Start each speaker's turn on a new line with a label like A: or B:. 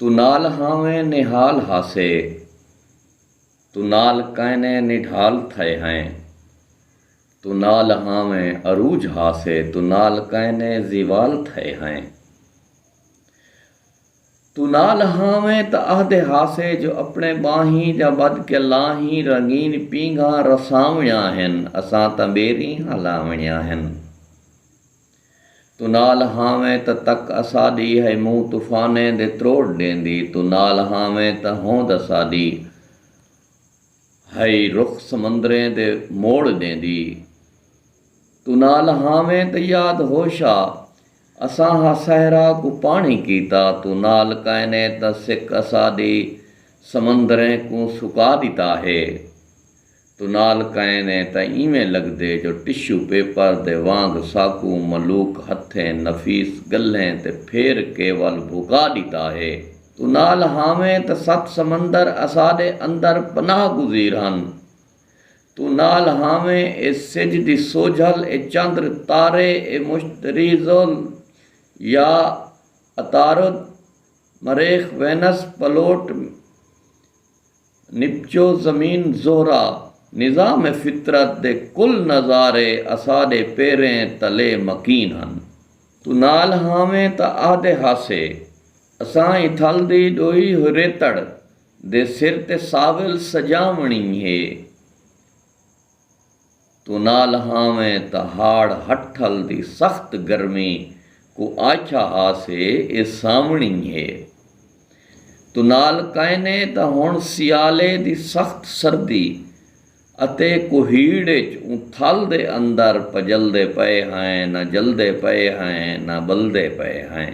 A: तू नाल हावें निहाल हासे, तू नाल कहने निढाल थे हैं। तू नाल हावें अरूज हासे, तू नाल कहने जीवाल थे हैं। तू नाल हावें त आहदे हासे, जो अपने बाही जा बद के लाही। रंगीन पींघा रसावणिया हन, असां त बेरी हलावणिया हन। तू नाल हावें त तक असादी है, मुँह तूफाने दे त्रोड़ देंदी। तू नाल हावें त होंद असादी है, रुख समंदरें दे मोड़ देंदी। तू नाल हावें त याद होशा, असां हा सहरा को पानी कीता। तू नाल कहने त सिक असादी समंदरें को सुका दिता है। तू नाल कहने त इवें लगदे, जो टिशू पेपर दे वांग साकू मलूक हथें नफीस गल्लें ते फेर केवल भुका दिता है। तू नाल हावें त सत समंदर असादे अंदर पनाह गुज़ीर हन। तू नाल हावें ए सिज दी सोझल, ए चंद्र तारे, ए मुश्तरीजुल या अतारुद मरेख वेनस पलोट निपचो ज़मीन ज़ोहरा। निज़ाम फितरत दे कुल नज़ारे असादे पेरें तले मकीन हन। तू नाल हावें त आहदे हासे, असां ई थल दी डोई रेतड़ दे सिर ते साविल सजावणी है। तू नाल हावें त हाड़ हठल दी सख्त गर्मी को आछा हासे, ए सावणी है। तू नाल कहने त हुण सियाले दी सख्त सर्दी अते कुहीड़ च थल दे अंदर पजलदे पे हैं। न जलदे पे हैं, न बलदे पे हैं।